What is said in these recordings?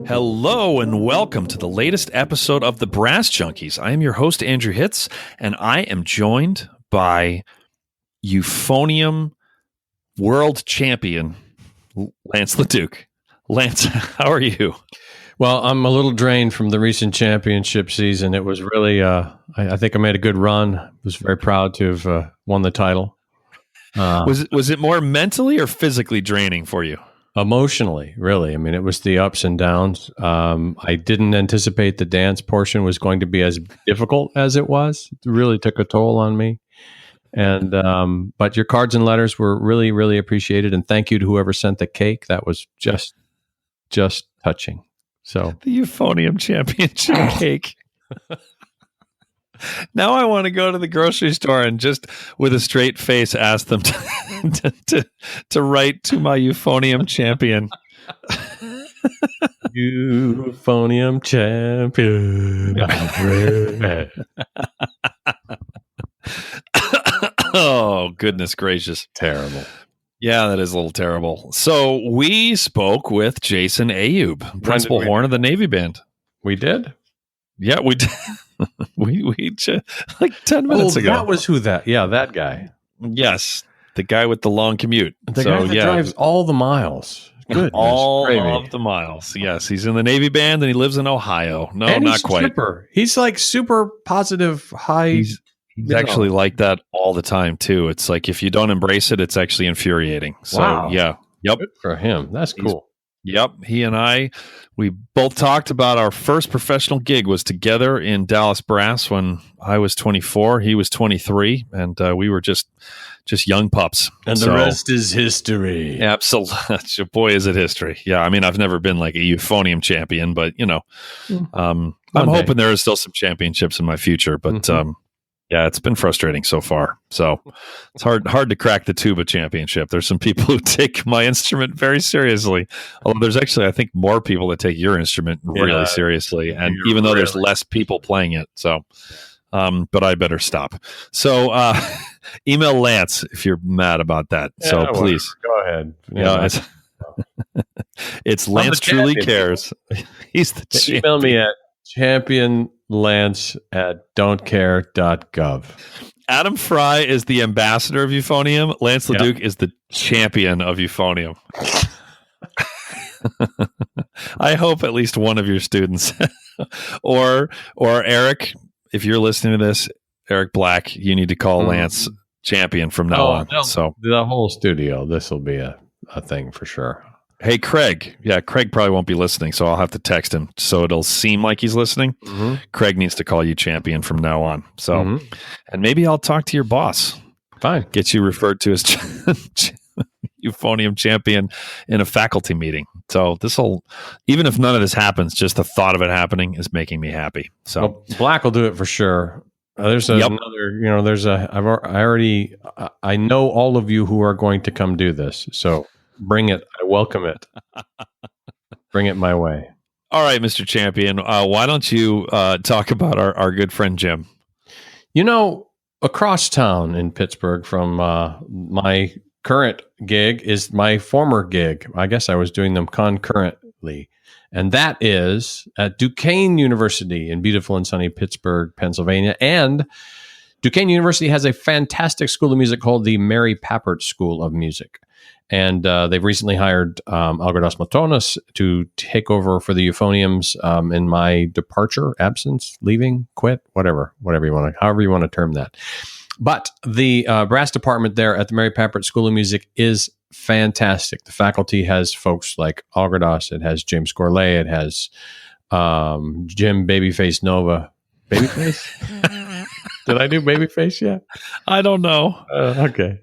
Hello and welcome to the latest episode of the Brass Junkies. I am your host, Andrew Hitz, and I am joined by euphonium world champion, Lance LaDuke. Lance, how are you? Well, I'm a little drained from the recent championship season. It was really, I think I made a good run. I was very proud to have won the title. Was it more mentally or physically draining for you? Emotionally, really. I mean, it was the ups and downs. I didn't anticipate the dance portion was going to be as difficult as it was. It really took a toll on me. And but your cards and letters were really, really appreciated. And thank you to whoever sent the cake. That was just touching. So the euphonium championship cake. Now I want to go to the grocery store and just with a straight face ask them to write to my euphonium champion. Euphonium champion. Oh, goodness gracious. Terrible. Yeah, that is a little terrible. So we spoke with Jason Ayoub, principal horn of the Navy Band. We did? Yeah, we did. we like 10 minutes ago. That was that guy. Yes, the guy with the long commute. The guy that drives all the miles. Goodness, all gravy. of the miles. Yes, he's in the Navy Band and he lives in Ohio. No, and not quite. Chipper. He's like super positive, high. He's actually like that all the time, too. It's like if you don't embrace it, it's actually infuriating. So, wow. Yeah. Yep. Good for him. That's cool. He and I, we both talked about our first professional gig was together in Dallas Brass when I was 24, he was 23, and we were just young pups. And the rest is history. Absolutely. Boy, is it history. Yeah, I mean, I've never been like a euphonium champion, but, I'm hoping there is still some championships in my future, but yeah, it's been frustrating so far. So it's hard to crack the tuba championship. There's some people who take my instrument very seriously. Although there's actually, I think, more people that take your instrument really seriously. And even though there's less people playing it. So, but I better stop. So email Lance if you're mad about that. Yeah, so please. Go ahead. It's Lance Truly Cares. He's the champion. Email me at championlance@don'tcare.gov. Adam Fry is the ambassador of euphonium. Lance LaDuke is the champion of euphonium. I hope at least one of your students or Eric, if you're listening to this, Eric Black, you need to call Lance champion from now on. No, so the whole studio, this will be a thing for sure. Hey, Craig. Yeah, Craig probably won't be listening, so I'll have to text him so it'll seem like he's listening. Mm-hmm. Craig needs to call you champion from now on. So, and maybe I'll talk to your boss. Fine. Get you referred to as euphonium champion in a faculty meeting. So even if none of this happens, just the thought of it happening is making me happy. So Black will do it for sure. There's another, I know all of you who are going to come do this. So bring it. I welcome it. Bring it my way. All right, Mr. Champion. Why don't you talk about our good friend Jim? Across town in Pittsburgh from my current gig is my former gig. I guess I was doing them concurrently. And that is at Duquesne University in beautiful and sunny Pittsburgh, Pennsylvania. And Duquesne University has a fantastic school of music called the Mary Papert School of Music. And they've recently hired Algirdas Matonis to take over for the euphoniums in my departure, absence, leaving, quit, whatever you want to, however you want to term that. But the brass department there at the Mary Papert School of Music is fantastic. The faculty has folks like Algirdas, it has James Gourlay, it has Jim Babyface Nova. Babyface? Did I do Babyface yet? I don't know. Okay.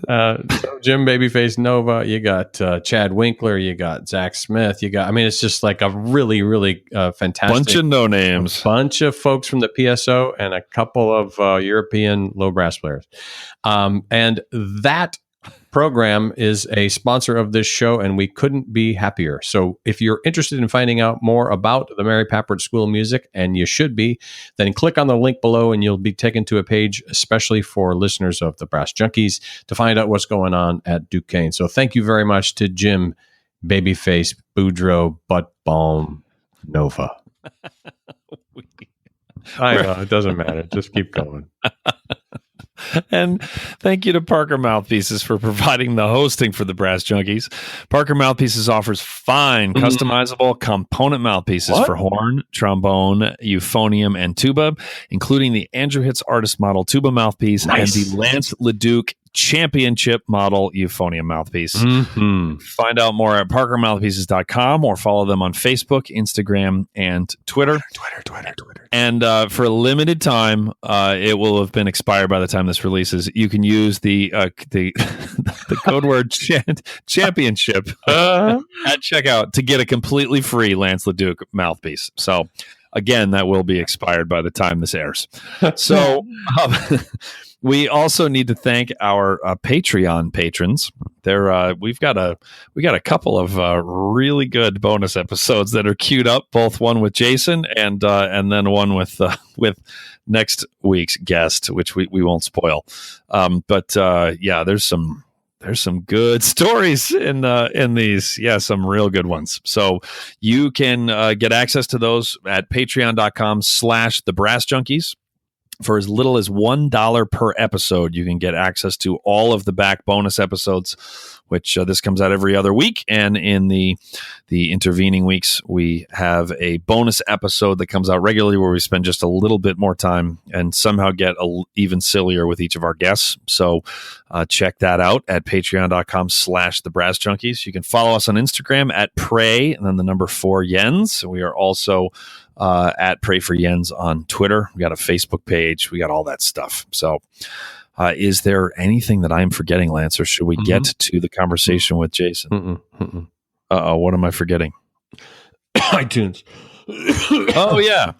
So Jim Babyface Nova, you got Chad Winkler, you got Zach Smith, it's just like a really, really fantastic bunch of no names, bunch of folks from the PSO and a couple of European low brass players. And that program is a sponsor of this show, and we couldn't be happier. So if you're interested in finding out more about the Mary Papert School of Music, and you should be, then click on the link below and you'll be taken to a page especially for listeners of the Brass Junkies to find out what's going on at Duquesne. So thank you very much to Jim Babyface Boudreaux Butt Balm Nova. I know, it doesn't matter. Just keep going. And thank you to Parker Mouthpieces for providing the hosting for the Brass Junkies. Parker Mouthpieces offers fine, customizable component mouthpieces for horn, trombone, euphonium, and tuba, including the Andrew Hitz Artist Model tuba mouthpiece and the Lance LaDuke Championship Model euphonium mouthpiece. Find out more at parkermouthpieces.com or follow them on Facebook, Instagram, and Twitter. And for a limited time, it will have been expired by the time this releases. You can use the code word championship at checkout to get a completely free Lance LaDuke mouthpiece. So again, that will be expired by the time this airs. So we also need to thank our Patreon patrons. We've got a couple of really good bonus episodes that are queued up. Both one with Jason and then one with next week's guest, which we won't spoil. But there's some good stories in these. Yeah, some real good ones. So you can get access to those at patreon.com/thebrassjunkies. For as little as $1 per episode, you can get access to all of the back bonus episodes, which this comes out every other week. And in the intervening weeks, we have a bonus episode that comes out regularly where we spend just a little bit more time and somehow get even sillier with each of our guests. So check that out at patreon.com/thebrassjunkies. You can follow us on Instagram at Pray and then the number 4 Yens. We are also at Pray for Yens on Twitter. We got a Facebook page. We got all that stuff. So is there anything that I'm forgetting, Lance, or should we get to the conversation with Jason? What am I forgetting? iTunes. Oh, yeah.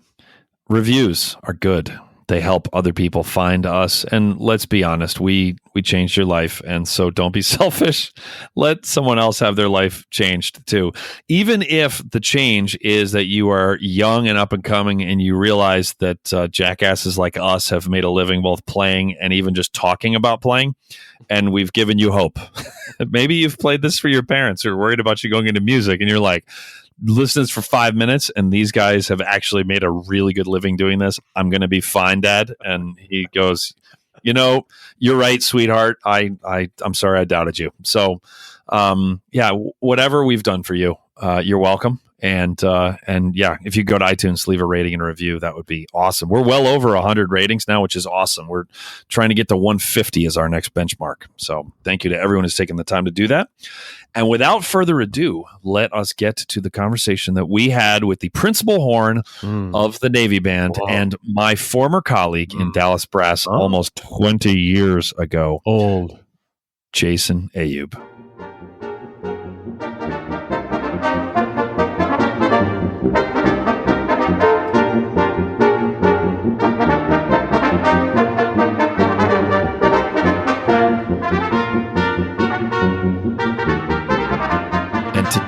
Reviews are good. They help other people find us. And let's be honest, we changed your life. And so don't be selfish. Let someone else have their life changed too. Even if the change is that you are young and up and coming and you realize that jackasses like us have made a living both playing and even just talking about playing. And we've given you hope. Maybe you've played this for your parents who are worried about you going into music and you're like, listen to this for 5 minutes and these guys have actually made a really good living doing this. I'm going to be fine, Dad. And he goes, you're right, sweetheart. I'm sorry I doubted you. So, whatever we've done for you, you're welcome. And if you go to iTunes, leave a rating and a review, that would be awesome. We're well over 100 ratings now, which is awesome. We're trying to get to 150 as our next benchmark. So thank you to everyone who's taken the time to do that. And without further ado, let us get to the conversation that we had with the principal horn of the Navy Band and my former colleague in Dallas Brass almost 20 years ago. Old. Jason Ayoub.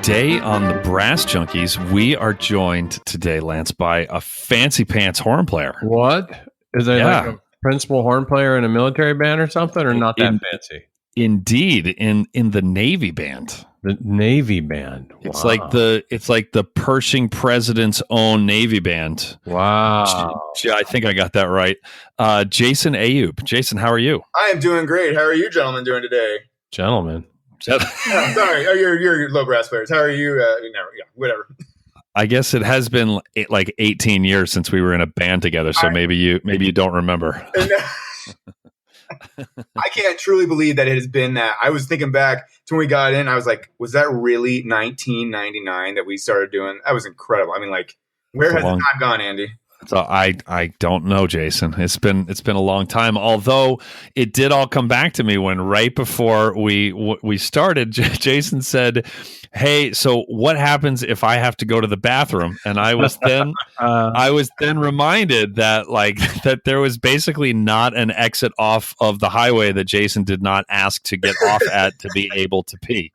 Today on the Brass Junkies, we are joined today, Lance, by a fancy pants horn player. What? Is there like a principal horn player in a military band or something, or not that fancy? Indeed, in the Navy Band. The Navy Band. Wow. It's like the Pershing President's own Navy Band. Wow. I think I got that right. Jason Ayoub. Jason, how are you? I am doing great. How are you gentlemen doing today? Gentlemen. Sorry, you're low brass players. How are you? Whatever. I guess it has been like 18 years since we were in a band together, so maybe you don't remember. I can't truly believe that it has been that. I was thinking back to when we got in. I was like, was that really 1999 that we started doing? That was incredible. I mean, like, where has the time gone, Andy? So I don't know, Jason. It's been a long time. Although it did all come back to me when right before we started, Jason said, "Hey, so what happens if I have to go to the bathroom?" And I was then reminded that that there was basically not an exit off of the highway that Jason did not ask to get off at to be able to pee.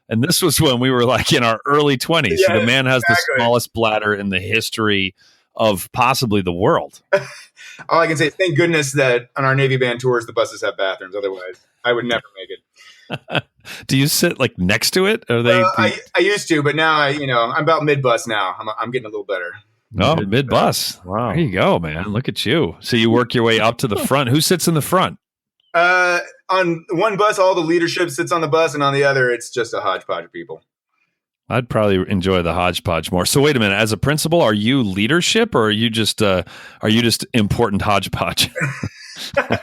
And this was when we were in our early 20s. Yeah, so the man has exactly. the smallest bladder in the history of possibly the world. All I can say is thank goodness that on our Navy band tours, the buses have bathrooms. Otherwise, I would never make it. Do you sit next to it? Or they? I used to, but now I'm about mid bus now. I'm getting a little better. Oh, mid bus. Wow. There you go, man. Look at you. So you work your way up to the front. Who sits in the front? On one bus, all the leadership sits on the bus, and on the other, it's just a hodgepodge of people. I'd probably enjoy the hodgepodge more. So wait a minute. As a principal, are you leadership, or are you just important hodgepodge? I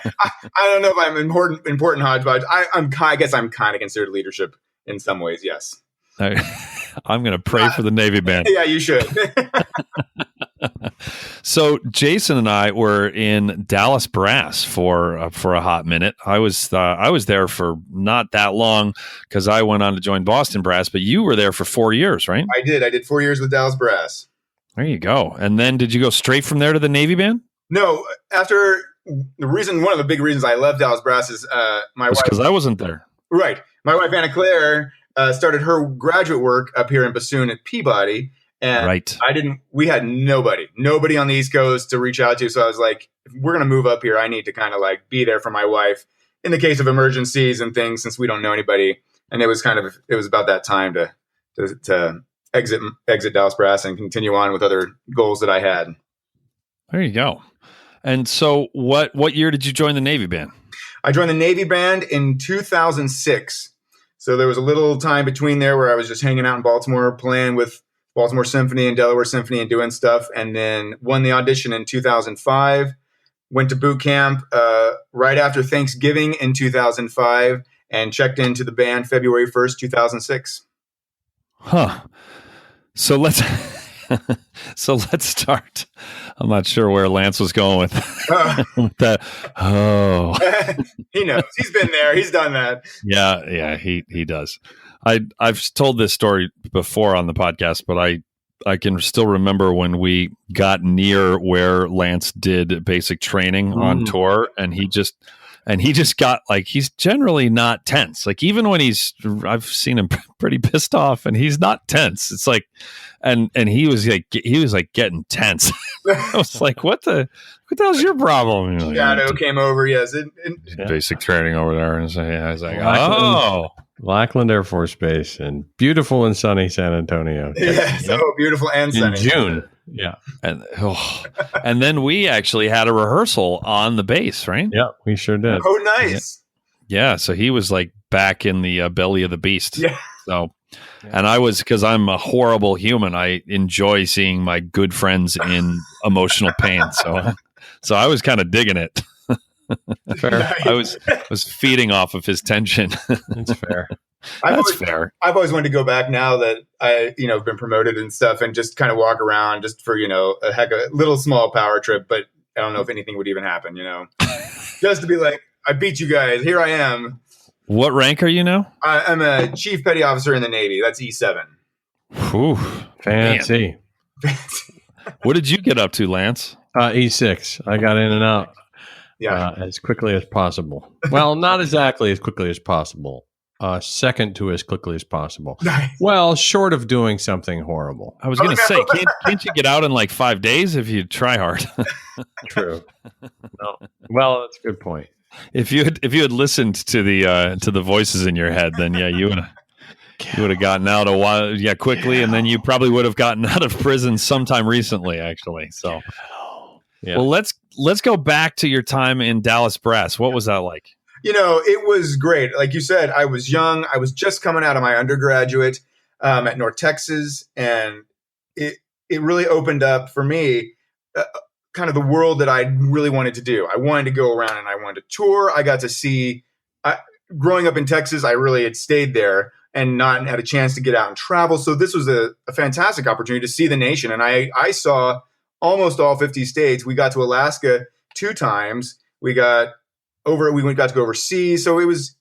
don't know if I'm important hodgepodge. I guess I'm kind of considered leadership in some ways. Yes. I'm going to pray for the Navy band. Yeah, you should. So Jason and I were in Dallas Brass for a hot minute. I was there for not that long because I went on to join Boston Brass, but you were there for 4 years, right? I did 4 years with Dallas Brass. There you go. And then did you go straight from there to the Navy band? No, after one of the big reasons I left Dallas Brass is my wife. Because I wasn't there. Right. My wife, Anna Claire, started her graduate work up here in Bassoon at Peabody. And right. we had nobody on the East Coast to reach out to. So I was like, if we're going to move up here, I need to kind of be there for my wife in the case of emergencies and things, since we don't know anybody. And it was about that time to exit Dallas Brass and continue on with other goals that I had. There you go. And so what year did you join the Navy band? I joined the Navy band in 2006. So there was a little time between there where I was just hanging out in Baltimore playing with Baltimore Symphony and Delaware Symphony and doing stuff, and then won the audition in 2005, went to boot camp right after Thanksgiving in 2005, and checked into the band February 1st, 2006. Huh. So let's start. I'm not sure where Lance was going with that. Oh, he knows. He's been there. He's done that. Yeah, he does. I've told this story before on the podcast, but I can still remember when we got near where Lance did basic training on tour, and he just got he's generally not tense. Even when I've seen him pretty pissed off, and he's not tense. It's and he was getting tense. I was like, what the hell's your problem? Shadow came over, yes. Basic training over there, and so I was like, Lackland Air Force Base and beautiful and sunny San Antonio. Yeah, so beautiful and sunny. In June. Yeah. And then we actually had a rehearsal on the base, right? Yeah, we sure did. Oh, nice. Yeah, so he was back in the belly of the beast. Yeah. So, and I was, because I'm a horrible human, I enjoy seeing my good friends in emotional pain. So I was kind of digging it. Fair. Nice. I was feeding off of his tension. That's fair. That's fair. I've always wanted to go back now that I, been promoted and stuff, and just kind of walk around just for, a little small power trip. But I don't know if anything would even happen, just to be like, I beat you guys. Here I am. What rank are you now? I'm a chief petty officer in the Navy. That's E7. Whew, fancy. What did you get up to, Lance? E6. I got in and out. Yeah, as quickly as possible. Well, not exactly as quickly as possible. Second to as quickly as possible. Nice. Well, short of doing something horrible. I was going to say, can't you get out in 5 days if you try hard? True. No. Well, that's a good point. If you had listened to the voices in your head, then you would have gotten out a while, quickly, and then you probably would have gotten out of prison sometime recently, actually. So, yeah. Well, let's go back to your time in Dallas Brass. What was that like? It was great. Like you said, I was young. I was just coming out of my undergraduate at North Texas, and it really opened up for me kind of the world that I really wanted to do. I wanted to go around and I wanted to tour. I got to see, growing up in Texas, I really had stayed there and not had a chance to get out and travel. So this was a fantastic opportunity to see the nation. And I saw almost all 50 states. We got to Alaska 2 times. We got to go overseas. So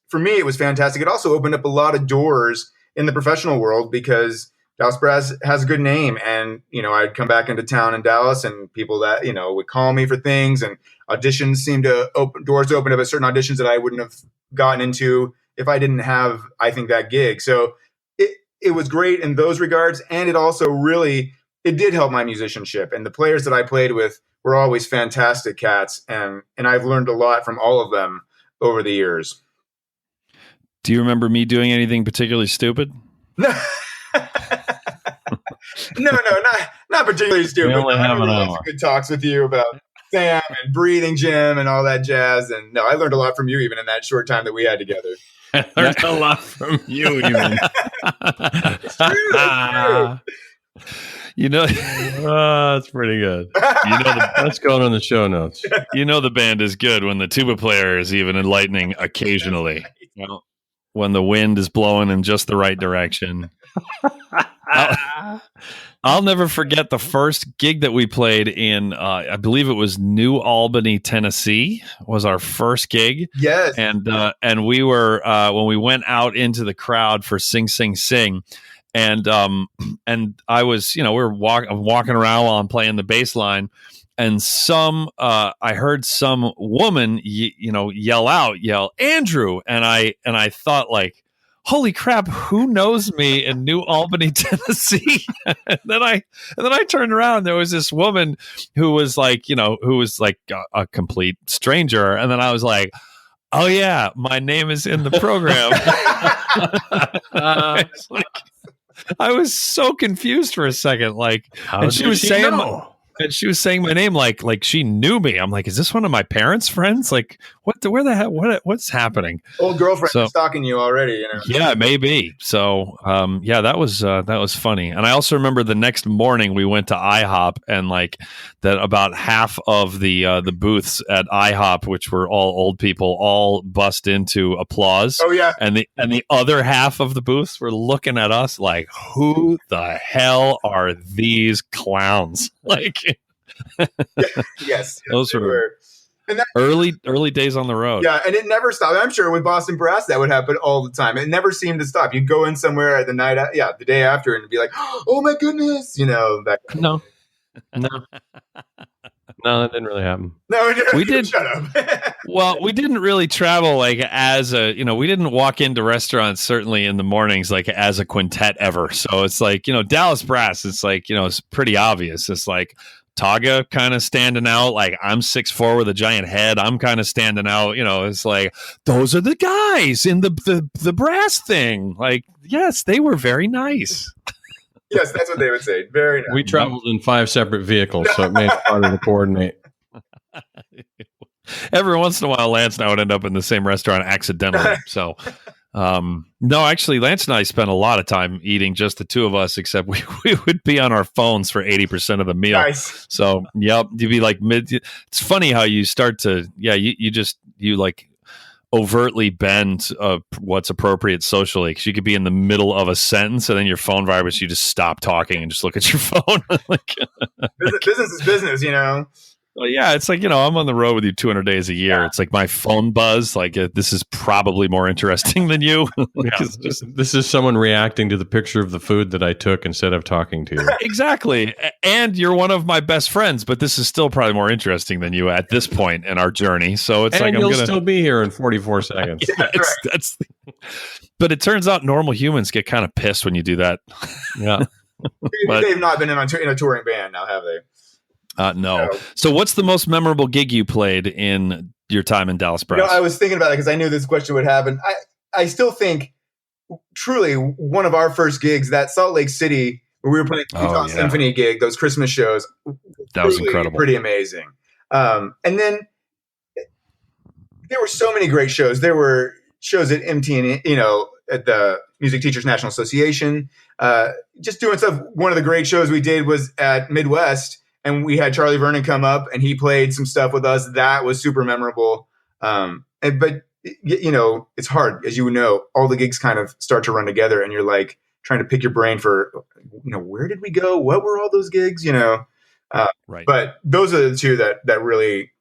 for me, it was fantastic. It also opened up a lot of doors in the professional world because Dallas Brass has a good name. And, I'd come back into town in Dallas and people that, would call me for things, and auditions seemed to doors open up at certain auditions that I wouldn't have gotten into if I didn't have, I think, that gig. So it was great in those regards. And it also really, it did help my musicianship. And the players that I played with were always fantastic cats. And I've learned a lot from all of them over the years. Do you remember me doing anything particularly stupid? No, not particularly stupid. We only have an hour. Lots of good talks with you about Sam and breathing gym and all that jazz. And no, I learned a lot from you even in that short time that we had together. I learned a lot from you even. It's true. That's pretty good. That's going on the show notes. The band is good when the tuba player is even enlightening occasionally. When the wind is blowing in just the right direction. I'll never forget the first gig that we played in, I believe it was New Albany, Tennessee, was our first gig. Yes. And we were, when we went out into the crowd for Sing, Sing, Sing, and I was, we were walking around while I'm playing the bass line, and I heard some woman, yell Andrew. And I thought, like, holy crap, who knows me in New Albany, Tennessee? and then I turned around. There was this woman who was like, a complete stranger. And then I was like, oh yeah, my name is in the program. I was so confused for a second. And she was saying my name like she knew me. I'm like, is this one of my parents' friends? Like, where the hell? What's happening? Old girlfriend is stalking you already. Yeah, maybe. So, that was funny. And I also remember the next morning we went to IHOP, and that about half of the booths at IHOP, which were all old people, all bust into applause. Oh yeah. And the other half of the booths were looking at us like, who the hell are these clowns? Yes, those were early days on the road. Yeah, and it never stopped. I'm sure with Boston Brass that would happen all the time. It never seemed to stop. You'd go in somewhere at the day after, and be like, oh my goodness, that. No, that didn't really happen. No, we did. Shut up. Well, we didn't really travel we didn't walk into restaurants certainly in the mornings as a quintet ever. So it's Dallas Brass. It's it's pretty obvious. It's Taga kind of standing out. I'm 6'4" with a giant head. I'm kind of standing out. It's those are the guys in the brass thing. Yes, they were very nice. Yes, that's what they would say. Very nice. We traveled in 5 separate vehicles, so it made it harder to coordinate. Every once in a while, Lance and I would end up in the same restaurant accidentally. So, no, actually, Lance and I spent a lot of time eating, just the two of us, except we would be on our phones for 80% of the meal. Nice. So, yep, you'd be it's funny how you start to, you overtly bend what's appropriate socially, because you could be in the middle of a sentence and then your phone vibrates, you just stop talking and just look at your phone. Business is business, Well, yeah, it's I'm on the road with you 200 days a year. Yeah. It's my phone buzz. This is probably more interesting than you. This is someone reacting to the picture of the food that I took instead of talking to you. Exactly. And you're one of my best friends, but this is still probably more interesting than you at this point in our journey. So it's you'll still be here in 44 seconds. Yeah, but it turns out normal humans get kind of pissed when you do that. Yeah. They've not been in a touring band now, have they? No. So what's the most memorable gig you played in your time in Dallas Brass? I was thinking about it because I knew this question would happen. I still think truly one of our first gigs, that Salt Lake City, where we were playing Utah Symphony gig, those Christmas shows. That was incredible. Pretty amazing. And then there were so many great shows. There were shows at MT, at the Music Teachers National Association, just doing stuff. One of the great shows we did was at Midwest, and we had Charlie Vernon come up and he played some stuff with us. That was super memorable. But it's hard, as all the gigs kind of start to run together and you're trying to pick your brain for, where did we go? What were all those gigs? Right. But those are the two that really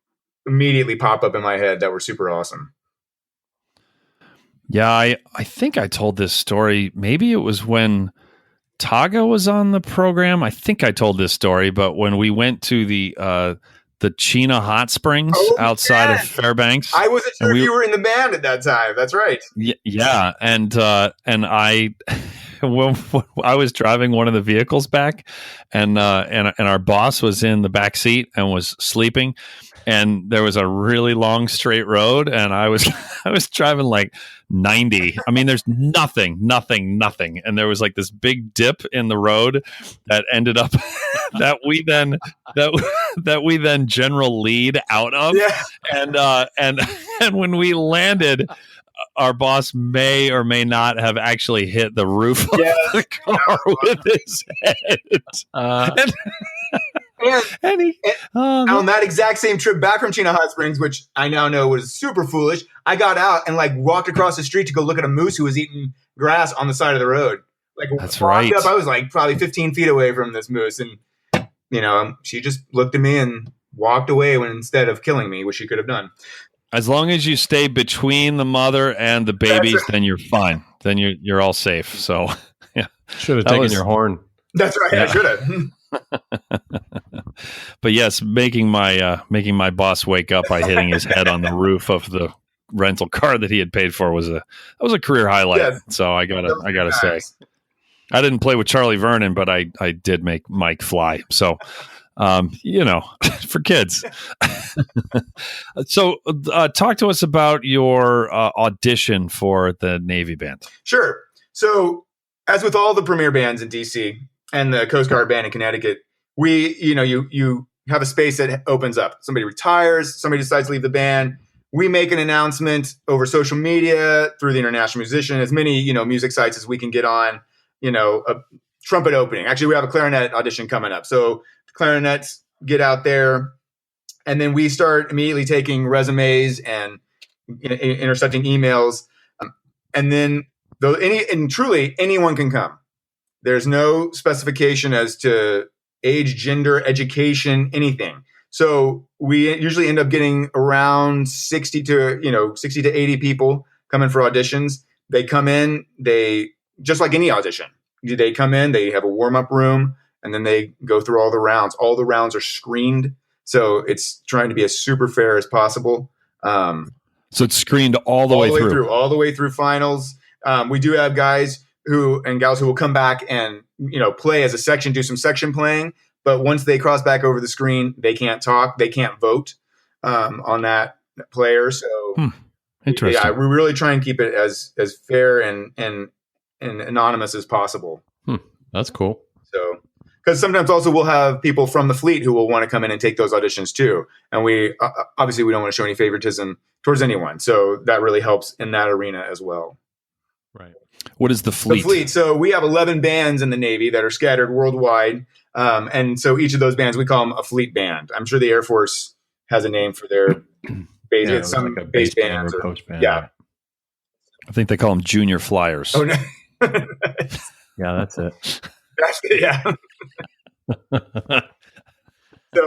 immediately pop up in my head that were super awesome. Yeah, I think I told this story. Maybe it was when Taga was on the program. I think I told this story, but when we went to the Chena Hot Springs outside of Fairbanks, I wasn't sure if you were in the band at that time. That's right. Yeah, and I. When I was driving one of the vehicles back, and our boss was in the back seat and was sleeping, and there was a really long straight road, and I was driving like 90. I mean, there's nothing, and there was like this big dip in the road that ended up that we then general lead out of, and when we landed, our boss may or may not have actually hit the roof of the car with his head. On that exact same trip back from Chena Hot Springs, which I now know was super foolish, I got out and like walked across the street to go look at a moose who was eating grass on the side of the road. Like, that's right. I was like probably 15 feet away from this moose, and she just looked at me and walked away instead of killing me, which she could have done. As long as you stay between the mother and the babies, then you're fine. Then you're all safe. So, yeah, should have taken your horn. That's right. Yeah. I should have. But yes, making my boss wake up by hitting his head on the roof of the rental car that he had paid for was a career highlight. Yeah. So I gotta say, I didn't play with Charlie Vernon, but I did make Mike fly. So. For kids. So talk to us about your audition for the Navy band. Sure. So as with all the premier bands in DC and the Coast Guard band in Connecticut, you have a space that opens up. Somebody retires, somebody decides to leave the band. We make an announcement over social media through the International Musician, as many, music sites as we can get on, a trumpet opening. Actually, we have a clarinet audition coming up. So clarinets get out there, and then we start immediately taking resumes and intercepting emails. And then truly anyone can come. There's no specification as to age, gender, education, anything. So we usually end up getting around 60 to 80 people coming for auditions. They come in, just like any audition. They come in, they have a warm-up room, and then they go through all the rounds. All the rounds are screened, so it's trying to be as super fair as possible. So it's screened all the way through finals. We do have guys and gals who will come back and play as a section, do some section playing. But once they cross back over the screen, they can't talk, they can't vote on that player. So interesting. Yeah, we really try and keep it as fair and anonymous as possible. That's cool. So. Because sometimes also we'll have people from the fleet who will want to come in and take those auditions too. And we obviously we don't want to show any favoritism towards anyone. So that really helps in that arena as well. Right. What is the fleet? The fleet. So we have 11 bands in the Navy that are scattered worldwide. And so each of those bands, we call them a fleet band. I'm sure the Air Force has a name for their base. It's some like a base band or post band. Yeah. I think they call them junior flyers. Oh, no. Yeah, that's it. Yeah. So,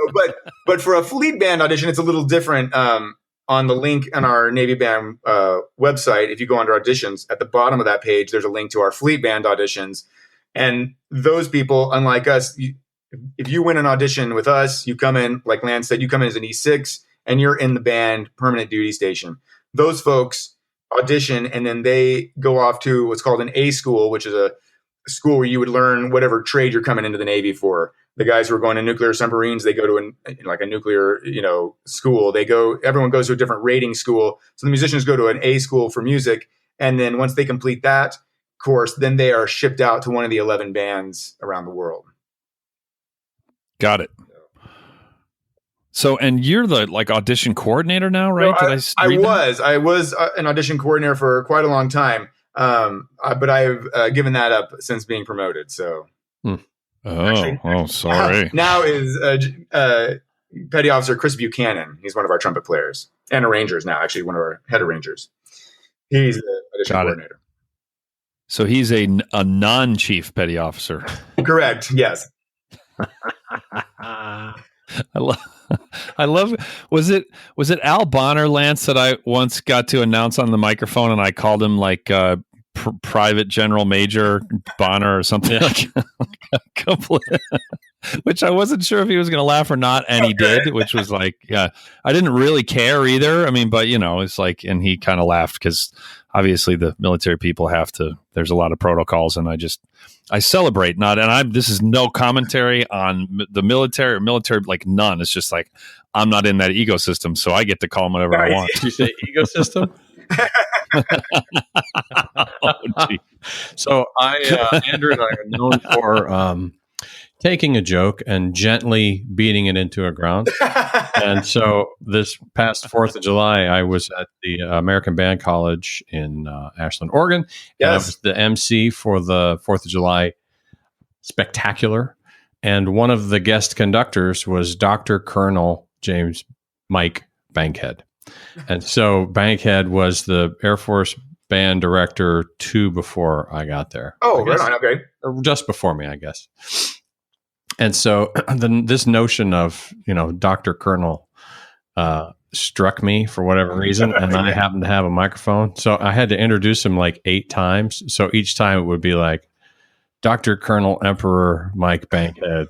but for a fleet band audition, it's a little different. On the link on our Navy band website, if you go under auditions, at the bottom of that page, there's a link to our fleet band auditions. And those people, unlike us, if you win an audition with us, you come in, like Lance said, you come in as an E6 and you're in the band permanent duty station. Those folks audition and then they go off to what's called an A school, which is a school where you would learn whatever trade you're coming into the Navy for. The guys who are going to nuclear submarines, they go to a nuclear, school. Everyone goes to a different rating school. So the musicians go to an A school for music. And then once they complete that course, then they are shipped out to one of the 11 bands around the world. Got it. So, and you're the audition coordinator now, right? I was an audition coordinator for quite a long time. But I've given that up since being promoted. So, sorry. Now is Petty Officer Chris Buchanan. He's one of our trumpet players and arrangers now. Actually, one of our head arrangers. He's the audition coordinator. So he's a non-chief petty officer. Correct. Yes. I love. Was it Al Bonner, Lance, that I once got to announce on the microphone, and I called him like Private General Major Bonner or something like a couple. Which I wasn't sure if he was going to laugh or not, and he did. Which was like, yeah, I didn't really care either. I mean, but it's like, and he kind of laughed because obviously the military people have to. There's a lot of protocols, and I celebrate this is no commentary on the military like none. It's just like I'm not in that ecosystem, so I get to call them whatever I want. Did you say ecosystem? So Andrew and I are known for taking a joke and gently beating it into a ground. And so this past 4th of July, I was at the American Band College in Ashland, Oregon. Yes. And I was the MC for the 4th of July spectacular. And one of the guest conductors was Dr. Colonel James Mike Bankhead. And so Bankhead was the Air Force band director 2 before I got there. Oh, right on. Okay. Or just before me, I guess. And so this notion of, Dr. Colonel struck me for whatever reason, and I happened to have a microphone. So I had to introduce him like 8 times. So each time it would be like, Dr. Colonel Emperor Mike Bankhead.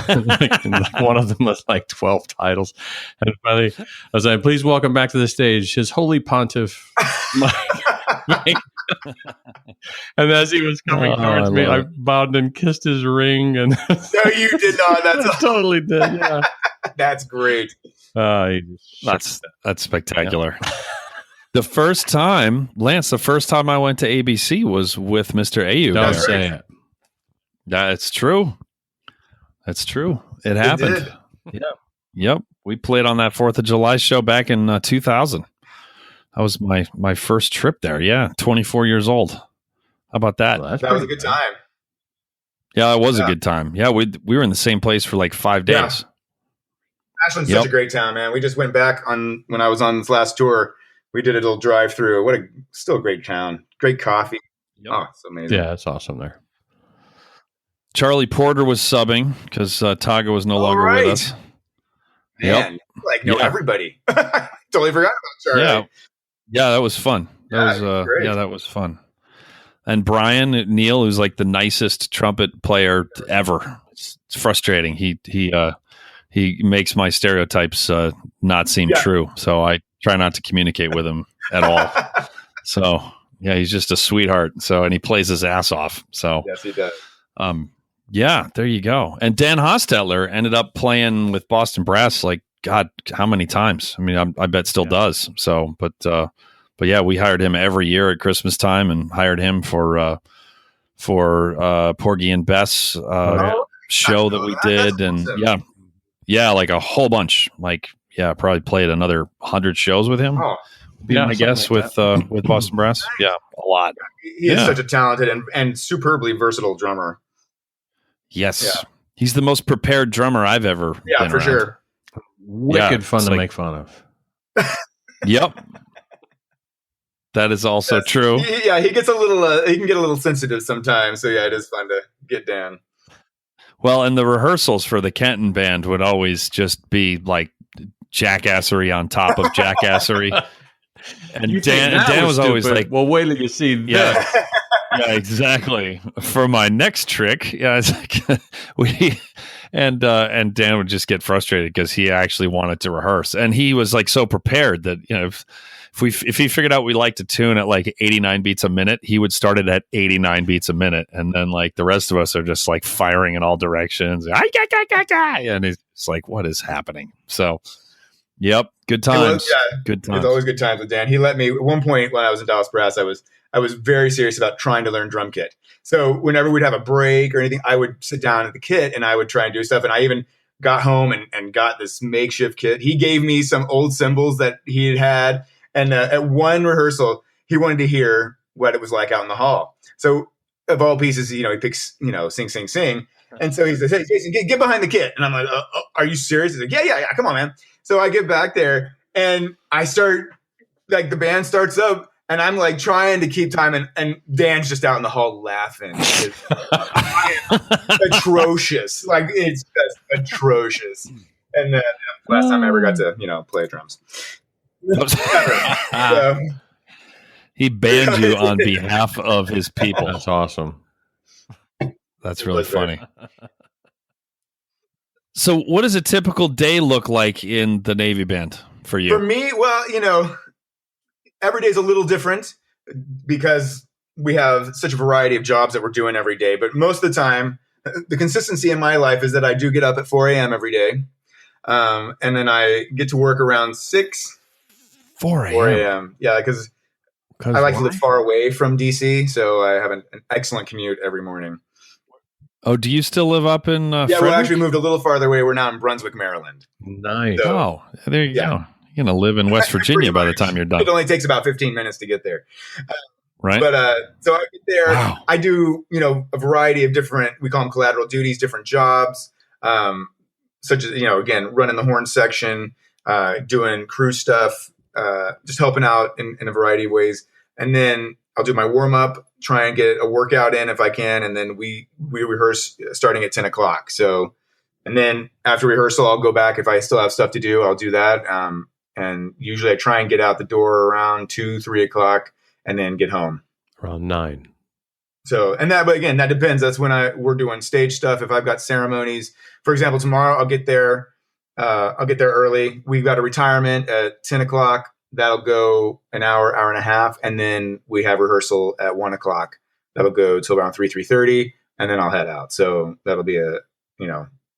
like one of them was like 12 titles. And finally, I was like, please welcome back to the stage His Holy Pontiff Mike Bankhead. And as he was coming towards me, I bowed and kissed his ring. And no, you did not. I totally did. Yeah, that's great. That's spectacular. Yeah. The first time I went to ABC was with Mr. Ayoub. Don't say it. That's true. That's true. It happened. Yeah. Yep. We played on that 4th of July show back in 2000. That was my first trip there. Yeah. 24 years old. How about that? Well, that was a good time. Yeah, it was a good time. Yeah. We were in the same place for like 5 days. Yeah. Ashland's such a great town, man. We just went back when I was on this last tour. We did a little drive through. Still a great town. Great coffee. Yep. Oh, it's amazing. Yeah, it's awesome there. Charlie Porter was subbing because Taga was no longer with us. Man, everybody. Totally forgot about Charlie. Yeah, that was fun. That was fun. And Brian Neal, who's like the nicest trumpet player ever. It's frustrating. He makes my stereotypes not seem true. So I try not to communicate with him at all. So yeah, he's just a sweetheart. So, and he plays his ass off. So yes, he does. Yeah, there you go. And Dan Hostetler ended up playing with Boston Brass like God, how many times? I mean, I bet still does. So, but yeah, we hired him every year at Christmas time, and hired him for Porgy and Bess show that we did, and awesome. yeah, like a whole bunch. Like probably played another 100 shows with him. I guess like with Boston Brass. Yeah, a lot. He is such a talented and superbly versatile drummer. Yes, he's the most prepared drummer I've ever been for around. Sure. Wicked fun to make fun of. Yep. That is also true. He gets a little he can get a little sensitive sometimes. So it is fun to get down. Well, and the rehearsals for the Kenton band would always just be like jackassery on top of jackassery. And Dan was always like, well, wait till you see this. Yeah, exactly. For my next trick, it's like and Dan would just get frustrated because he actually wanted to rehearse, and he was like so prepared that if he figured out we liked to tune at like 89 beats a minute, he would start it at 89 beats a minute, and then like the rest of us are just like firing in all directions, and it's like, what is happening? So, yep, good times. Good times. It's always good times with Dan. He let me at one point when I was in Dallas Brass. I was very serious about trying to learn drum kit. So whenever we'd have a break or anything, I would sit down at the kit and I would try and do stuff. And I even got home and got this makeshift kit. He gave me some old cymbals that he had. And at one rehearsal, he wanted to hear what it was like out in the hall. So of all pieces, he picks, sing, sing, sing. And so he says, hey, Jason, get behind the kit. And I'm like, are you serious? He's like, yeah. Come on, man. So I get back there and I start, like the band starts up. And I'm like trying to keep time, and Dan's just out in the hall laughing. It's atrocious. Like, it's just atrocious. And then last time I ever got to, play drums. So, he banned you on behalf of his people. That's awesome. That's really funny. So what does a typical day look like in the Navy band for you? For me, well, every day is a little different because we have such a variety of jobs that we're doing every day. But most of the time, the consistency in my life is that I do get up at 4 a.m. every day. And then I get to work around 6. 4 a.m. 4 a.m. Yeah, because I like to live far away from DC, so I have an excellent commute every morning. Oh, do you still live up in Yeah, we actually moved a little farther away. We're now in Brunswick, Maryland. Nice. So, there you go. You're going to live in West Virginia by the time you're done. It only takes about 15 minutes to get there. Right. But so I get there. Wow. I do, a variety of different, we call them collateral duties, different jobs, such as, again, running the horn section, doing crew stuff, just helping out in a variety of ways. And then I'll do my warm up, try and get a workout in if I can. And then we rehearse starting at 10 o'clock. So, and then after rehearsal, I'll go back. If I still have stuff to do, I'll do that. And usually I try and get out the door around 2, 3 o'clock and then get home around 9. So, but again, that depends. That's when we're doing stage stuff. If I've got ceremonies, for example, tomorrow I'll get there early. We've got a retirement at 10 o'clock. That'll go an hour and a half. And then we have rehearsal at 1 o'clock. That'll go till around 3:30. And then I'll head out. So that'll be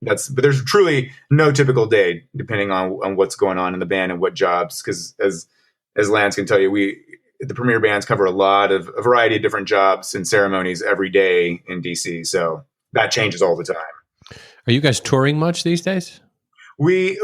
but there's truly no typical day depending on what's going on in the band and what jobs. Cause as Lance can tell you, the premier bands cover a variety of different jobs and ceremonies every day in DC. So that changes all the time. Are you guys touring much these days? We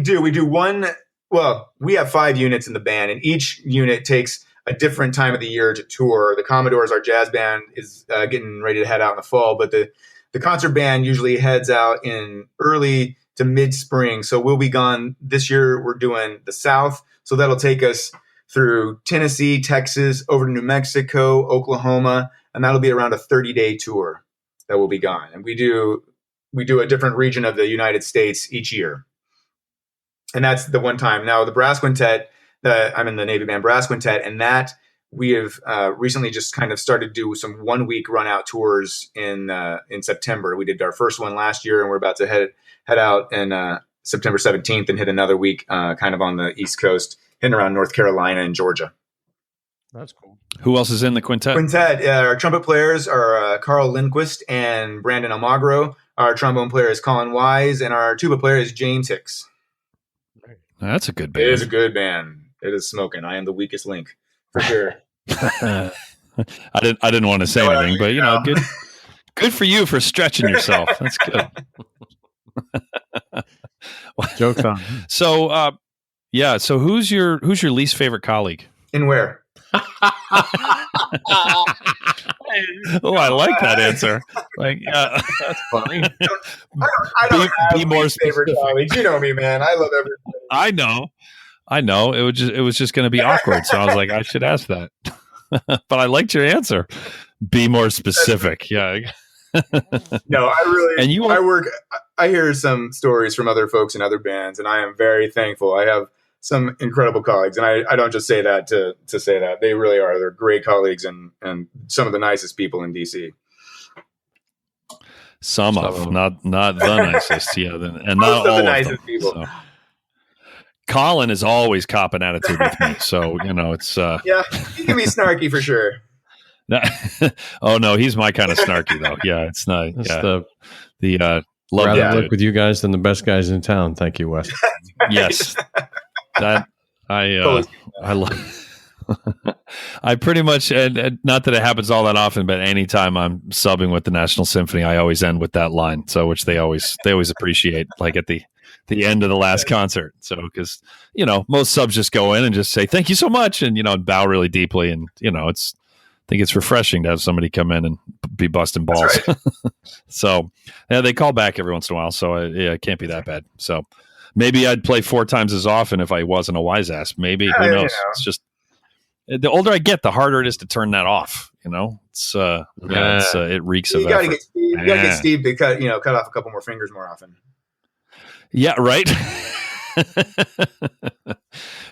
do. We do one. Well, we have 5 units in the band, and each unit takes a different time of the year to tour. The Commodores, our jazz band, is getting ready to head out in the fall, but the concert band usually heads out in early to mid-spring. So we'll be gone this year. We're doing the South, so that'll take us through Tennessee, Texas, over to New Mexico, Oklahoma, and that'll be around a 30-day tour that will be gone. And we do a different region of the United States each year. And that's the one time. Now, the brass quintet, I'm in the Navy Band Brass Quintet, and that we have recently just kind of started to do some 1-week run-out tours in September. We did our first one last year, and we're about to head out in September 17th and hit another week kind of on the East Coast, hitting around North Carolina and Georgia. That's cool. Who else is in the quintet? Our trumpet players are Carl Lindquist and Brandon Almagro. Our trombone player is Colin Wise, and our tuba player is James Hicks. That's a good band. It is a good band. It is smoking. I am the weakest link for sure. I didn't want to say anything, but good for you for stretching yourself. That's good. Joke's on. So, So who's your least favorite colleague? In where? Oh, I like that answer. That's funny. I don't have more favorite colleagues. You know me, man. I love everybody. I know. It was just going to be awkward, so I was like, I should ask that. But I liked your answer. Be more specific. Yeah. No, I really. I hear some stories from other folks in other bands, and I am very thankful. I have some incredible colleagues, and I don't just say that to say that. They really are. They're great colleagues and some of the nicest people in DC. Some of, not the nicest, yeah, and not all the of nicest them. people. So. Colin is always cop an attitude with me, so it's yeah, he can be snarky for sure. Oh no, he's my kind of snarky though. Yeah, it's not. That's the love rather that work dude. with you guys than the best guys in town. Thank you, Wes. Yes, that I love. I pretty much, and not that it happens all that often, but anytime I'm subbing with the National Symphony, I always end with that line. So, which they always appreciate, like at the end of the last concert. So, because most subs just go in and just say thank you so much, and bow really deeply, and I think it's refreshing to have somebody come in and be busting balls. Right. So, yeah, they call back every once in a while. So, it can't be that bad. So, maybe I'd play 4 times as often if I wasn't a wise ass. Maybe, who knows? It's just the older I get, the harder it is to turn that off. It reeks of effort. You got to get Steve to cut off a couple more fingers more often. Yeah, right.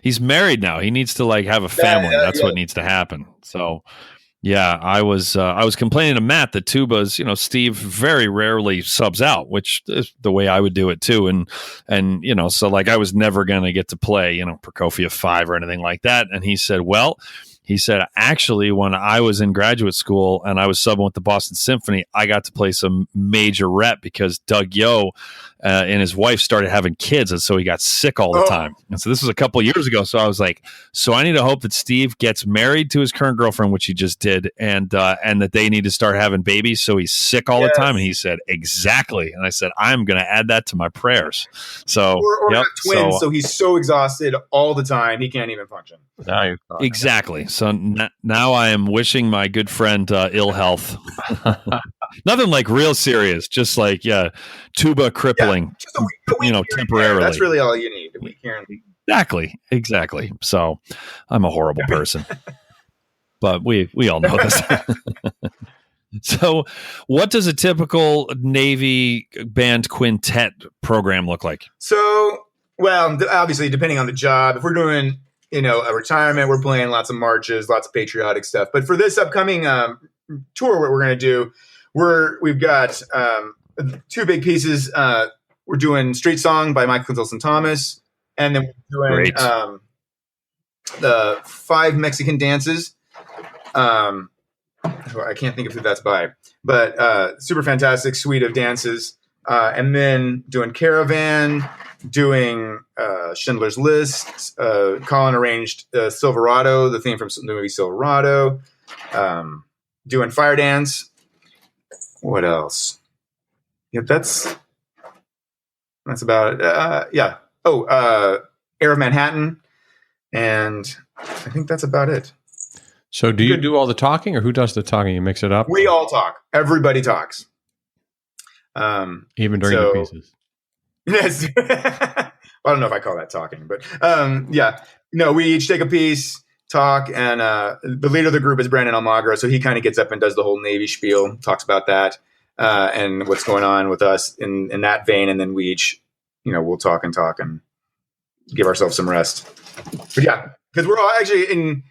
He's married now. He needs to like have a family. That's what needs to happen. So, yeah, I was complaining to Matt that tubas, Steve very rarely subs out, which is the way I would do it too. And so like I was never going to get to play, Prokofiev 5 or anything like that. And he said, actually, when I was in graduate school and I was subbing with the Boston Symphony, I got to play some major rep because Doug Yo and his wife started having kids, and so he got sick all the time. And so this was a couple of years ago. So I was like, so I need to hope that Steve gets married to his current girlfriend, which he just did, and that they need to start having babies. So he's sick all the time. And he said, exactly. And I said, I'm going to add that to my prayers. So or have twins. So he's so exhausted all the time he can't even function. Exactly. So now I am wishing my good friend ill health. Nothing like real serious, just like tuba crippling, temporarily. That's really all you need. A week here. Exactly. So I'm a horrible person, but we all know this. So, what does a typical Navy band quintet program look like? So, well, obviously, depending on the job, if we're doing a retirement, we're playing lots of marches, lots of patriotic stuff. But for this upcoming tour, what we're going to do, we've got 2 big pieces. We're doing Street Song by Michael Tilson Thomas, and then we're doing the 5 Mexican dances. I can't think of who that's by, but super fantastic suite of dances. And then doing Caravan, doing Schindler's List. Colin arranged Silverado, the theme from the movie Silverado. Doing Fire Dance. What else? Yeah, that's about it. Yeah. Air of Manhattan. And I think that's about it. So do you do all the talking, or who does the talking? You mix it up? We all talk. Everybody talks. Even during the pieces? Yes. I don't know if I call that talking, but yeah. No, we each take a piece, talk, and the leader of the group is Brandon Almagra, so he kind of gets up and does the whole Navy spiel, talks about that and what's going on with us in that vein, and then we each, we'll talk and give ourselves some rest. But yeah, because we're all actually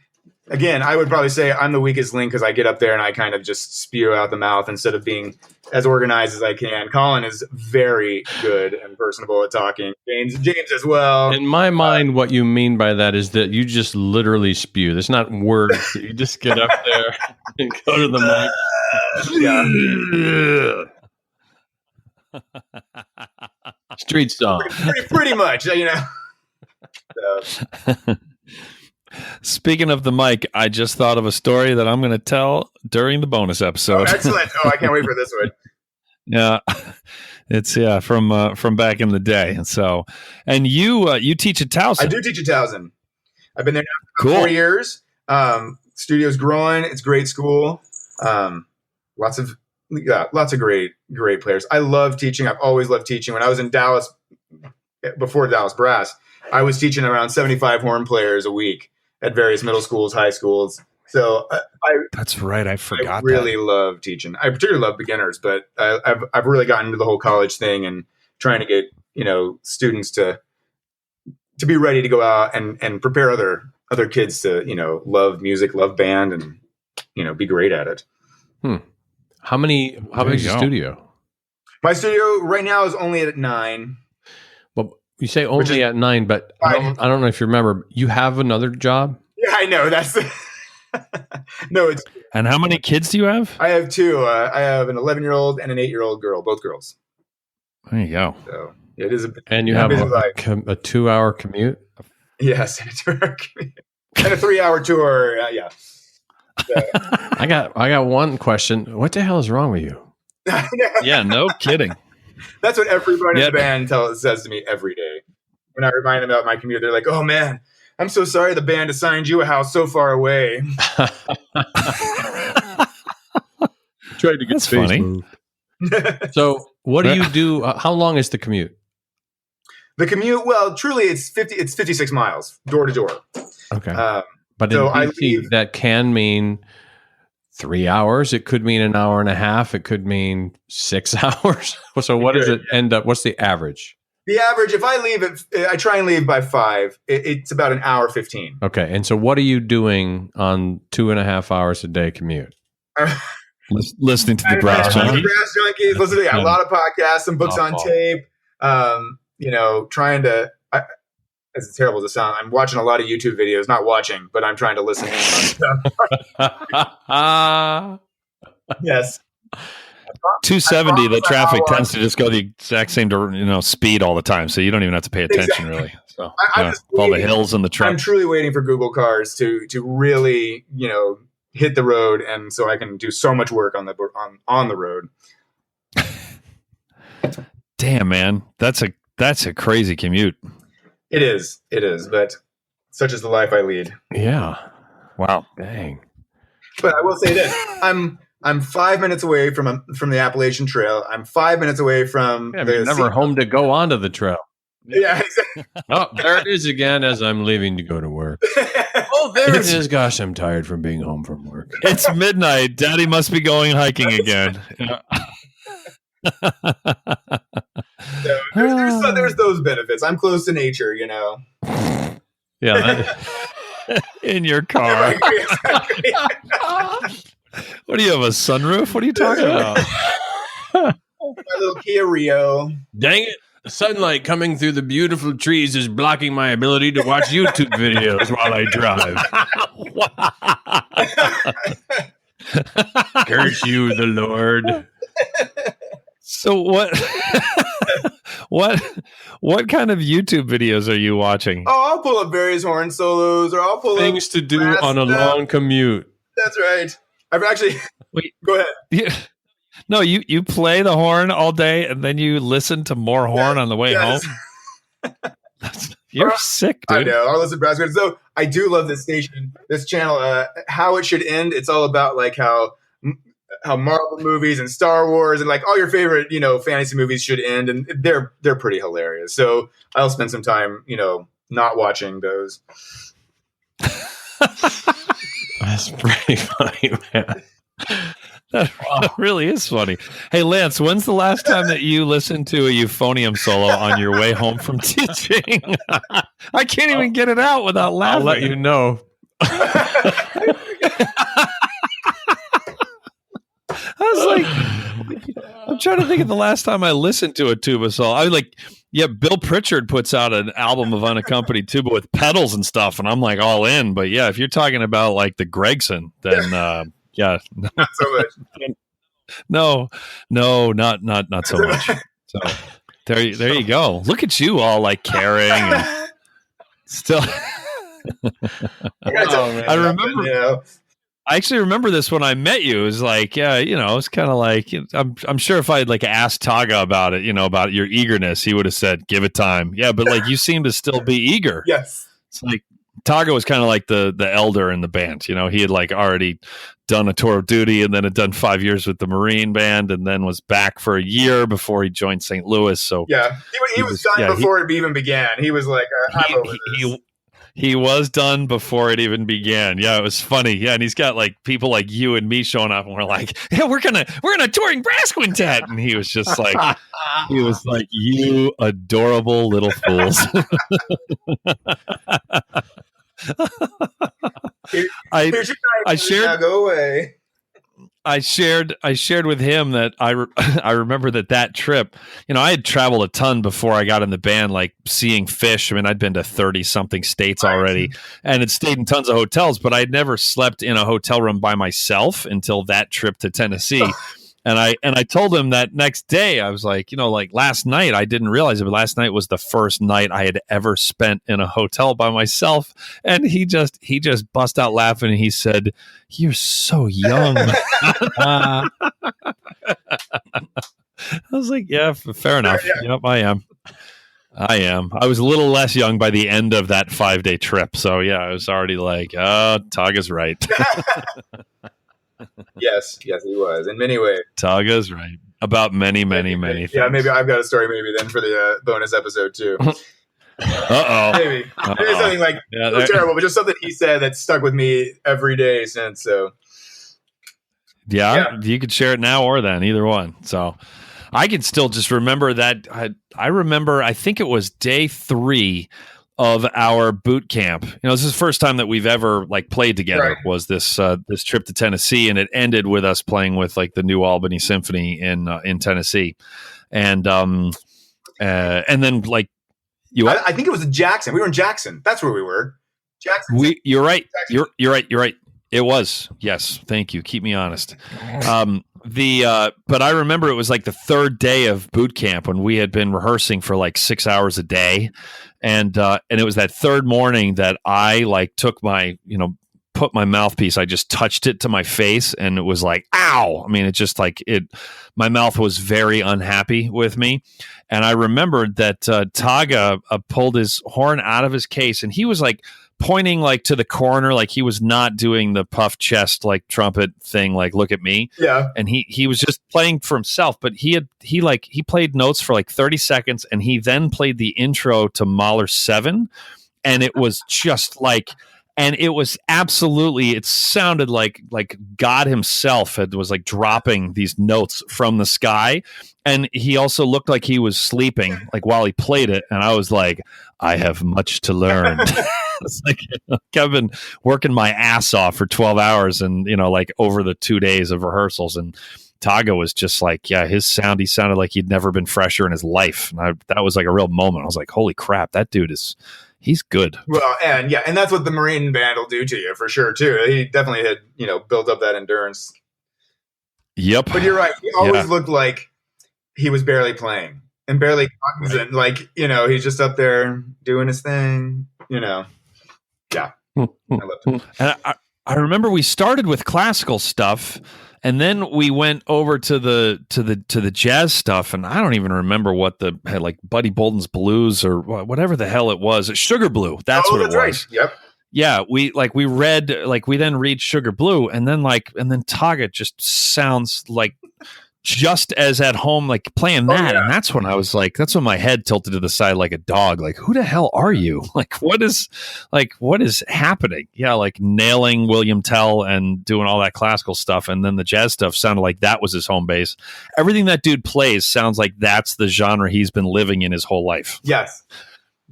again, I would probably say I'm the weakest link because I get up there and I kind of just spew out the mouth instead of being as organized as I can. Colin is very good and personable at talking. James as well. In my mind, what you mean by that is that you just literally spew. There's not words. You just get up there and go to the mic. Street song. Pretty much, So. Speaking of the mic, I just thought of a story that I'm going to tell during the bonus episode. Oh, excellent! I can't wait for this one. Yeah, it's from back in the day, and you teach at Towson. I do teach at Towson. I've been there now for 4 years. Studio's growing. It's a great school. Lots of great players. I love teaching. I've always loved teaching. When I was in Dallas, before Dallas Brass, I was teaching around 75 horn players a week at various middle schools, high schools. So that's right. I forgot. I really love teaching. I particularly love beginners, but I've really gotten into the whole college thing and trying to get students to be ready to go out and prepare other kids to love music, love band, and be great at it. How big is your studio? My studio right now is only at 9. You say only at 9, but I don't know if you remember. You have another job? Yeah, I know. That's no. It's and how many kids do you have? I have 2. I have an 11-year-old and an 8-year-old girl, both girls. There you go. So it is and you have a 2-hour commute. Yes, a 2-hour commute and a 3-hour tour. Yeah. So. I got one question. What the hell is wrong with you? Yeah, no kidding. That's what everybody in the band says to me every day. When I remind them about my commute, they're like, "Oh man, I'm so sorry the band assigned you a house so far away." Tried to get space moved. So, what do you do? How long is the commute? The commute, well, truly, it's 56 miles door to door. Okay, but so in DC, that can mean 3 hours. It could mean an hour and a half. It could mean 6 hours. So what does it end up? What's the average? The average, if I try and leave by 5, it's about an hour 15. Okay. And so what are you doing on 2.5 hours a day commute? Listening to the Brass Junkies. Listening to a lot of podcasts, some books on tape. Trying to. It's terrible to sound. I'm watching a lot of YouTube videos. Not watching, but I'm trying to listen to stuff. Yes. 270, the traffic tends to just go the exact same speed all the time, so you don't even have to pay attention really. So all the hills and the trucks. I'm truly waiting for Google Cars to really hit the road, and so I can do so much work on the road. Damn, man, that's a crazy commute. It is, but such is the life I lead. Yeah. Wow. Dang. But I will say this: I'm 5 minutes away from the Appalachian Trail. I'm 5 minutes away from. Yeah, you're never home to go onto the trail. Yeah, exactly. Oh, there it is again as I'm leaving to go to work. Oh, there it is. Gosh, I'm tired from being home from work. It's midnight. Daddy must be going hiking again. So there's those benefits. I'm close to nature, Yeah. In your car. Exactly. What do you have, a sunroof? What are you talking about? My little Kia Rio. Dang it. The sunlight coming through the beautiful trees is blocking my ability to watch YouTube videos while I drive. Curse you, the Lord. So what kind of YouTube videos are you watching? Oh, I'll pull up various horn solos, or I'll pull things up to do on a long commute. That's right. I've actually. Wait, go ahead. Yeah. No, you play the horn all day, and then you listen to more horn on the way home. You're sick, dude. I know. I'll listen to brass bands. So I do love this station, this channel. How It Should End. It's all about like how Marvel movies and Star Wars and like all your favorite fantasy movies should end, and they're pretty hilarious. So I'll spend some time not watching those. That's pretty funny, man. That really is funny. Hey, Lance, when's the last time that you listened to a euphonium solo on your way home from teaching? I can't even get it out without laughing. I'll let you know. I was like, I'm trying to think of the last time I listened to a tuba solo. I was like, yeah, Bill Pritchard puts out an album of unaccompanied tuba with pedals and stuff, and I'm like all in. But yeah, if you're talking about like the Gregson, then yeah, not so much. No, not so much. So there you go. Look at you all like caring and still. I remember. I actually remember this when I met you. It was like, it's kind of like I'm sure if I had like asked Taga about it, about your eagerness, he would have said, "Give it time." Yeah, but like you seem to still be eager. Yes, it's like Taga was kind of like the elder in the band. He had like already done a tour of duty and then had done 5 years with the Marine band and then was back for a year before he joined St. Louis. So yeah, he was done before it even began. He was like, I'm over this. He was done before it even began. Yeah, it was funny. Yeah, and he's got like people like you and me showing up, and we're like, "Yeah, we're in a touring brass quintet," and he was just like, "You adorable little fools." I shared. Now go away. I shared with him that I remember that trip. I had traveled a ton before I got in the band, like seeing Fish. I mean, I'd been to 30-something states already and had stayed in tons of hotels, but I'd never slept in a hotel room by myself until that trip to Tennessee. And I told him that next day, I was like, like last night, I didn't realize it, but last night was the first night I had ever spent in a hotel by myself. And he just bust out laughing and he said, "You're so young." I was like, yeah, fair enough. Yeah. Yep, I am. I was a little less young by the end of that 5-day trip. So yeah, I was already like, Taga's right. Yes, he was in many ways. Taga's right about many things. Yeah, maybe I've got a story then for the bonus episode too. Maybe something like it was terrible, but just something he said that stuck with me every day since. So yeah, you could share it now or then, either one. So I can still just remember that. I remember, I think it was day 3 of our boot camp. This is the first time that we've ever like played together. Right. Was this trip to Tennessee, and it ended with us playing with like the New Albany Symphony in Tennessee, and then like I think it was in Jackson. We were in Jackson. That's where we were. Jackson. You're right. Jackson. You're right. It was. Yes. Thank you. Keep me honest. But I remember it was like the 3rd day of boot camp when we had been rehearsing for like 6 hours a day. And it was that 3rd morning that I like took my, put my mouthpiece, I just touched it to my face, and it was like, ow. I mean, it just like my mouth was very unhappy with me. And I remembered that Taga pulled his horn out of his case, and he was like pointing like to the corner, like he was not doing the puff chest like trumpet thing, like look at me. Yeah. And he was just playing for himself, but he played notes for like 30 seconds, and he then played the intro to Mahler 7, and it was just like, and it was absolutely, it sounded like God himself was like dropping these notes from the sky. And he also looked like he was sleeping like while he played it. And I was like, I have much to learn. It's like, I've been working my ass off for 12 hours and, like over the 2 days of rehearsals. And Taga was just like, he sounded like he'd never been fresher in his life. And that was like a real moment. I was like, holy crap, that dude he's good. Well, and that's what the Marine band will do to you for sure too. He definitely had, built up that endurance. Yep. But you're right. He always looked like he was barely playing and barely cognizant. Like, he's just up there doing his thing, Yeah. I loved him. And I remember we started with classical stuff, and then we went over to the jazz stuff, and I don't even remember what like Buddy Bolden's Blues or whatever the hell it was. Sugar Blue. That's what it was. Right. Yep. Yeah, we then read Sugar Blue, and then Taga just sounds like just as at home, like playing that. And that's when I was like, that's when my head tilted to the side like a dog. Like, who the hell are you? Like, what is happening? Yeah, like nailing William Tell and doing all that classical stuff. And then the jazz stuff sounded like that was his home base. Everything that dude plays sounds like that's the genre he's been living in his whole life. Yes.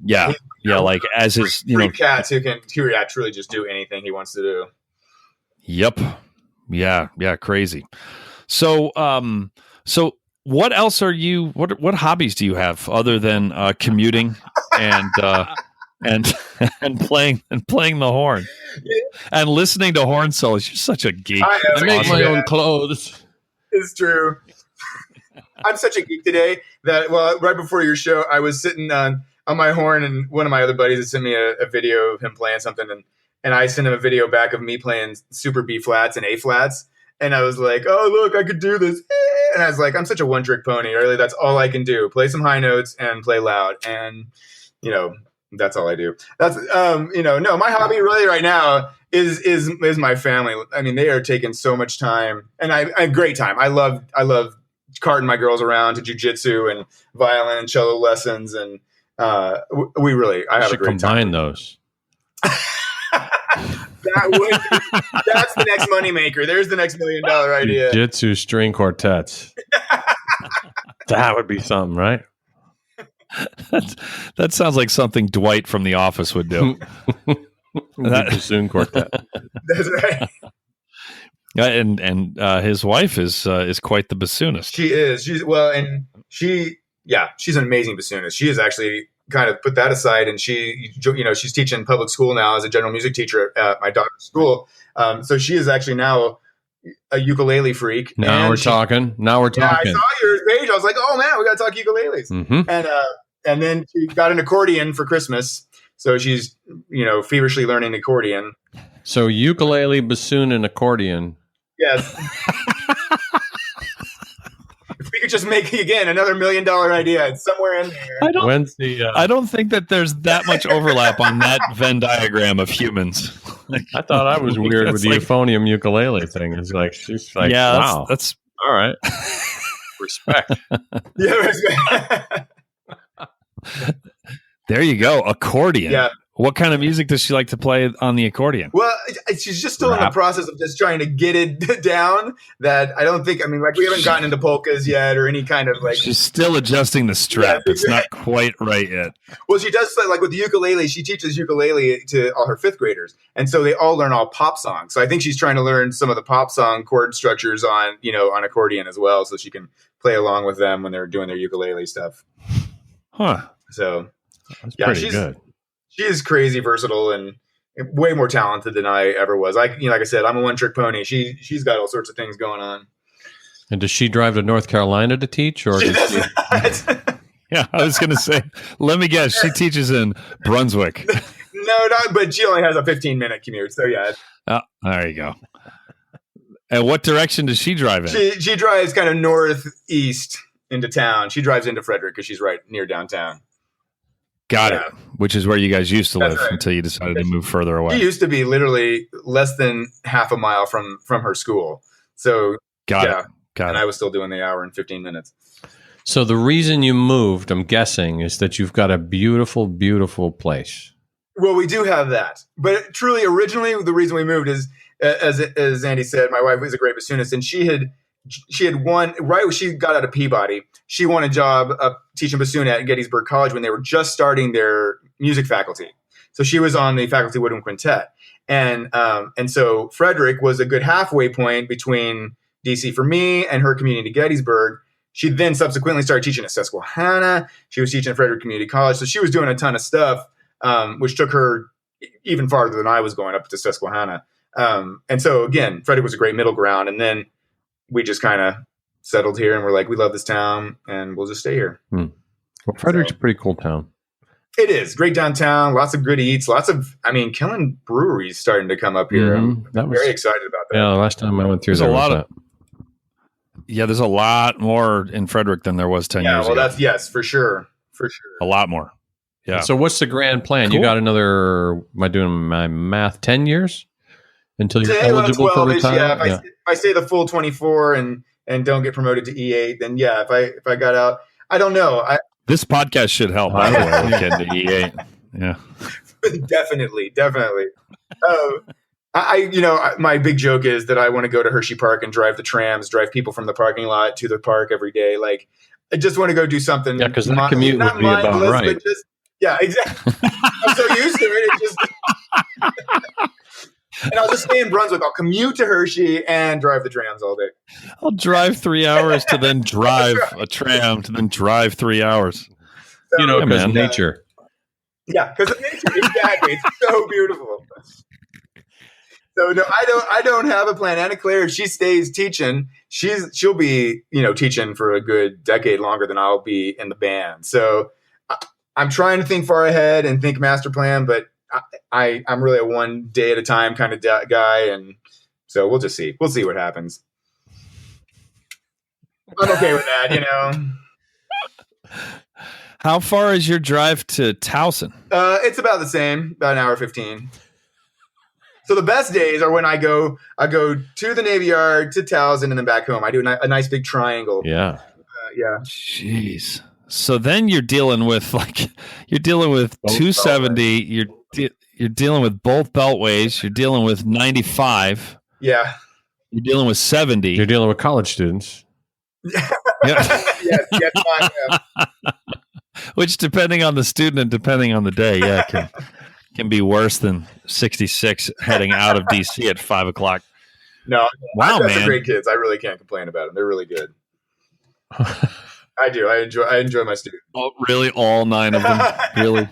Yeah. Yeah. Like as his, cats who truly just do anything he wants to do. Yep. Yeah. Yeah. Crazy. So what else are you? What hobbies do you have other than commuting and playing the horn and listening to horn solos? You're such a geek. I make my own clothes. It's true. I'm such a geek today that right before your show, I was sitting on my horn, and one of my other buddies had sent me a video of him playing something, and I sent him a video back of me playing super B flats and A flats. And I was like, oh, look, I could do this. And I was like, I'm such a one-trick pony. Really, that's all I can do. Play some high notes and play loud. And, that's all I do. That's, no, my hobby really right now is my family. I mean, they are taking so much time. And I great time. I love carting my girls around to jujitsu and violin and cello lessons. And I have a great time. Combine those. That's the next moneymaker. There's the next $1 million idea. Jiu-jitsu string quartets. That would be something, right? That sounds like something Dwight from The Office would do. The bassoon quartet. That's right. And his wife is quite the bassoonist. She is. She's an amazing bassoonist. She is actually kind of put that aside, and she's teaching public school now as a general music teacher at my daughter's school. So she is actually now a ukulele freak. Now we're talking. Yeah, I saw your page. I was like, oh man, we got to talk ukuleles. Mm-hmm. And then she got an accordion for Christmas, so she's feverishly learning accordion. So ukulele, bassoon, and accordion. Yes. If we could just make again another $1 million idea, it's somewhere in there. I don't think that there's that much overlap on that Venn diagram of humans. I thought I was weird with the euphonium ukulele thing. It's like she's like, yeah, wow, that's all right. Respect. Yeah, respect. There you go, accordion. Yeah. What kind of music does she like to play on the accordion? Well, she's just still in the process of just trying to get it down. That I don't think. I mean, like we haven't gotten into polkas yet, or any kind of like. She's still adjusting the strap. Yeah, it's not quite right yet. Well, she does like with the ukulele. She teaches ukulele to all her 5th graders, and so they all learn all pop songs. So I think she's trying to learn some of the pop song chord structures on accordion as well, so she can play along with them when they're doing their ukulele stuff. Huh. So that's pretty good. She is crazy versatile and way more talented than I ever was. Like I said, I'm a one-trick pony. She's got all sorts of things going on. And does she drive to North Carolina to teach, or she does she? Yeah, I was going to say. Let me guess. She teaches in Brunswick. No, but she only has a 15-minute commute. So yeah. Oh, there you go. And what direction does she drive in? She drives kind of northeast into town. She drives into Frederick because she's right near downtown. Got it. Which is where you guys used to live until you decided to move further away. She used to be literally less than half a mile from her school. So Got it. I was still doing the hour and 15 minutes. So the reason you moved, I'm guessing, is that you've got a beautiful, beautiful place. Well, we do have that. But truly, originally, the reason we moved is, as Andy said, my wife was a great bassoonist, and she had won, right when she got out of Peabody, she won a job teaching bassoon at Gettysburg College when they were just starting their music faculty. So she was on the faculty woodwind quintet. And so Frederick was a good halfway point between DC for me and her community to Gettysburg. She then subsequently started teaching at Susquehanna. She was teaching at Frederick Community College. So she was doing a ton of stuff, which took her even farther than I was going up to Susquehanna. And so, again, Frederick was a great middle ground. And then we just kind of settled here and we're like, we love this town and we'll just stay here. Well, Frederick's a pretty cool town. It is. Great downtown, lots of good eats, Killen Brewery's starting to come up here. I'm very excited about that. Yeah, last time I went through there was that. Yeah, there's a lot more in Frederick than there was 10 years ago. Well, yes, for sure. For sure. A lot more. Yeah. So what's the grand plan? Cool. You got another, am I doing my math, 10 years until you're eligible for retirement? Yeah, if I stay the full 24 and don't get promoted to E8, then yeah, if I got out, I don't know. This podcast should help, by the way, with getting to E8. Yeah. Definitely. My big joke is that I want to go to Hershey Park and drive the trams, drive people from the parking lot to the park every day. Like, I just want to go do something. Yeah, because that commute would be about right. Yeah, exactly. I'm so used to it. And I'll just stay in Brunswick. I'll commute to Hershey and drive the trams all day. I'll drive 3 hours to then drive a tram to then drive 3 hours. So, because of nature. Yeah, because of nature. Exactly. It's so beautiful. So no, I don't have a plan. Anna Claire, if she stays teaching, she'll be teaching for a good decade longer than I'll be in the band. So I'm trying to think far ahead and think master plan, but I'm really a one day at a time kind of guy, and so we'll just see. We'll see what happens. I'm okay with that, How far is your drive to Towson? It's about the same, about an hour 15. So the best days are when I go to the Navy Yard, to Towson, and then back home. I do a nice big triangle. Yeah. Yeah. Jeez. So then you're dealing with both 270. You're dealing with both beltways. You're dealing with 95. Yeah. You're dealing with 70. You're dealing with college students. Yeah. yes, Which, depending on the student and depending on the day, can be worse than 66 heading out of DC at 5 o'clock. No, wow, man, they're great kids. I really can't complain about them. They're really good. I do. I enjoy my students. Oh, really? All 9 of them? Really?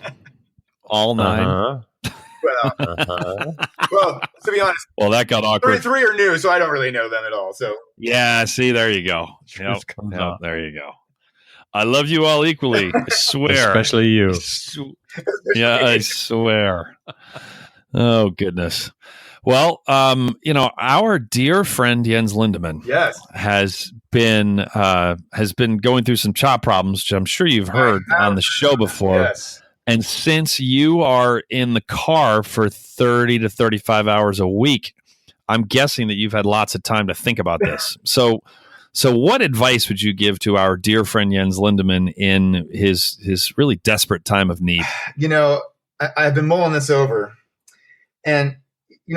All 9? Uh-huh. Well, to be honest, that got awkward. Three are new, so I don't really know them at all. So yeah, see, there you go. Yep, there you go. I love you all equally. I swear, especially you. I swear. Oh goodness. Well, our dear friend Jens Lindemann, has been going through some chop problems, which I'm sure you've heard on the show before. Yes. And since you are in the car for 30 to 35 hours a week, I'm guessing that you've had lots of time to think about this. So what advice would you give to our dear friend Jens Lindemann in his really desperate time of need? I've been mulling this over, and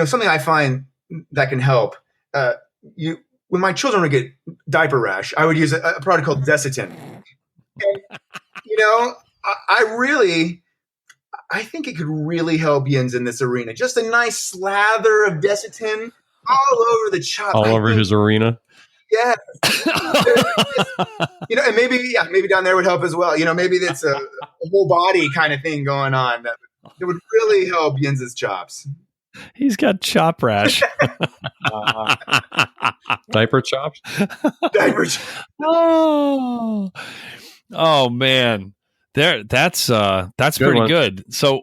something I find that can help. When my children would get diaper rash, I would use a product called Desitin. And, I think it could really help Jens in this arena. Just a nice slather of Desitin all over the chop. All over his arena. Yeah. And maybe down there would help as well. Maybe that's a whole body kind of thing going on that would really help Jens's chops. He's got chop rash. Diaper chops? Diaper chops. Oh man. That's pretty good. So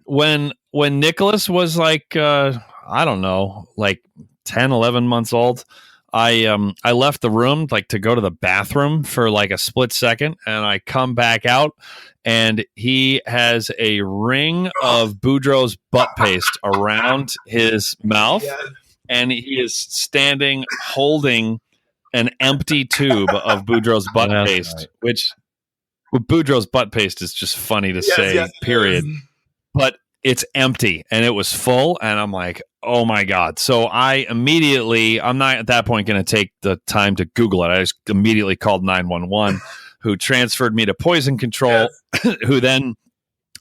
when Nicholas was like I don't know, like 10, 11 months old, I left the room like to go to the bathroom for like a split second, and I come back out and he has a ring of Boudreaux's butt paste around his mouth. Yes. And he is standing holding an empty tube of Boudreaux's butt paste, right. Which Boudreaux's butt paste is just funny to say, period. But it's empty, and it was full, and I'm like, oh my God. So I'm not at that point going to take the time to Google it. I just immediately called 911, who transferred me to poison control, who then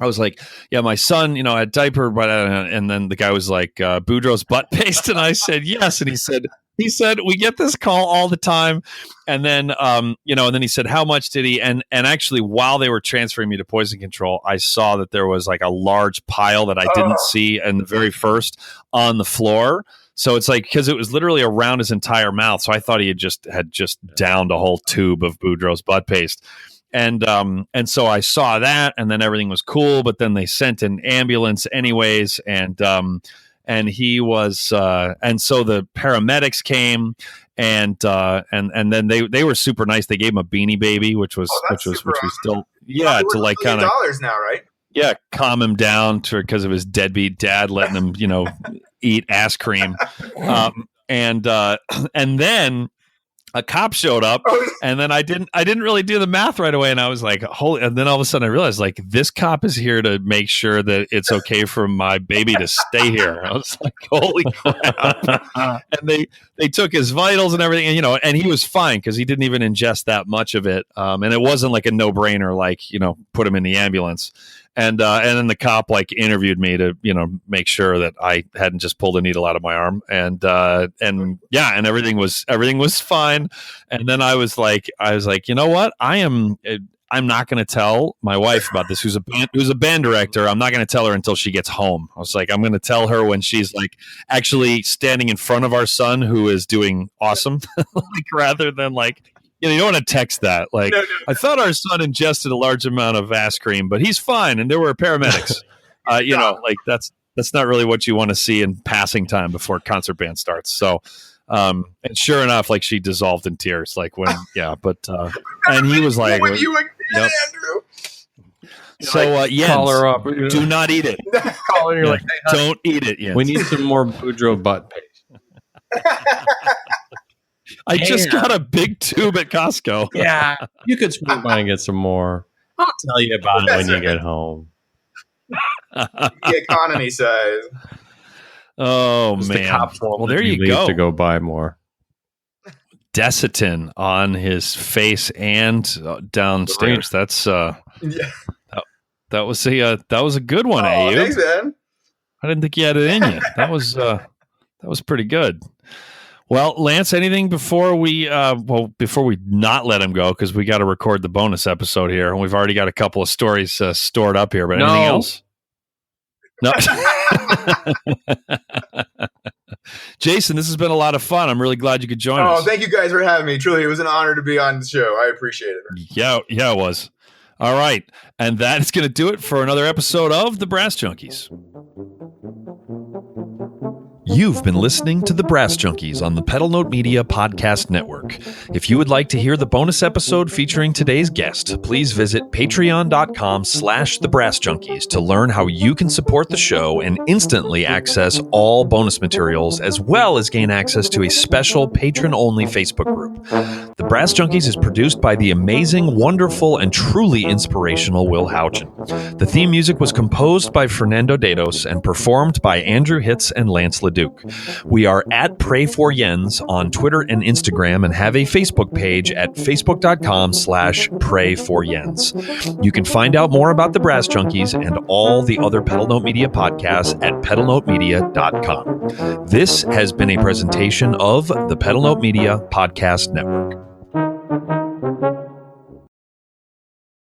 I was like, yeah, my son, had diaper, but and then the guy was like, Boudreaux's butt paste, and I said yes, and he said we get this call all the time, and then and then he said, how much did he? And actually, while they were transferring me to poison control, I saw that there was like a large pile that I didn't see in the very first on the floor. So it's like, because it was literally around his entire mouth, so I thought he had just downed a whole tube of Boudreaux's butt paste. And so I saw that, and then everything was cool. But then they sent an ambulance anyways, and he was, and so the paramedics came, and then they were super nice. They gave him a Beanie Baby, which was still to like kind of $1 now, right? Yeah, calm him down because of his deadbeat dad letting him eat ass cream, and then a cop showed up, and then I didn't really do the math right away, and I was like, holy! And then all of a sudden I realized, like, this cop is here to make sure that it's okay for my baby to stay here. I was like, holy crap! And they took his vitals and everything, and and he was fine because he didn't even ingest that much of it, and it wasn't like a no-brainer, like put him in the ambulance. And then the cop like interviewed me to make sure that I hadn't just pulled a needle out of my arm, and everything was fine. And then I was like, you know what? I'm not going to tell my wife about this, who's a band director. I'm not going to tell her until she gets home. I was like, I'm going to tell her when she's like actually standing in front of our son, who is doing awesome, like rather than like. You don't want to text that. Like, no. I thought our son ingested a large amount of ass cream, but he's fine. And there were paramedics. Like that's not really what you want to see in passing time before concert band starts. So, and sure enough, like she dissolved in tears. Like when, and he was like, you again, yep. Andrew. So, call her up. Do not eat it. Call her, you're like, hey, don't eat it yet. We need some more Boudreaux butt paste. I just got a big tube at Costco. Yeah, you could swing by and get some more. I'll tell you about it when you get home. The economy size. Oh, man. The cops well, there you go. To go buy more. Desitin on his face and downstairs. That's that was a good one, Ayoub. Thanks, man. I didn't think you had it in you. That was pretty good. Well, Lance, anything before we not let him go, because we got to record the bonus episode here, and we've already got a couple of stories stored up here. But anything else? No. Jason, this has been a lot of fun. I'm really glad you could join us. Oh, thank you guys for having me. Truly, it was an honor to be on the show. I appreciate it. Yeah, it was. All right, and that is going to do it for another episode of the Brass Junkies. You've been listening to The Brass Junkies on the Pedal Note Media Podcast Network. If you would like to hear the bonus episode featuring today's guest, please visit patreon.com/thebrassjunkies to learn how you can support the show and instantly access all bonus materials, as well as gain access to a special patron-only Facebook group. The Brass Junkies is produced by the amazing, wonderful, and truly inspirational Will Houchin. The theme music was composed by Fernando Dados and performed by Andrew Hitz and Lance LaDuke. We are at Pray for Jens on Twitter and Instagram and have a Facebook page at facebook.com/prayforjens. You can find out more about the Brass Junkies and all the other Pedal Note Media podcasts at pedalnotemedia.com. This has been a presentation of the Pedal Note Media Podcast Network.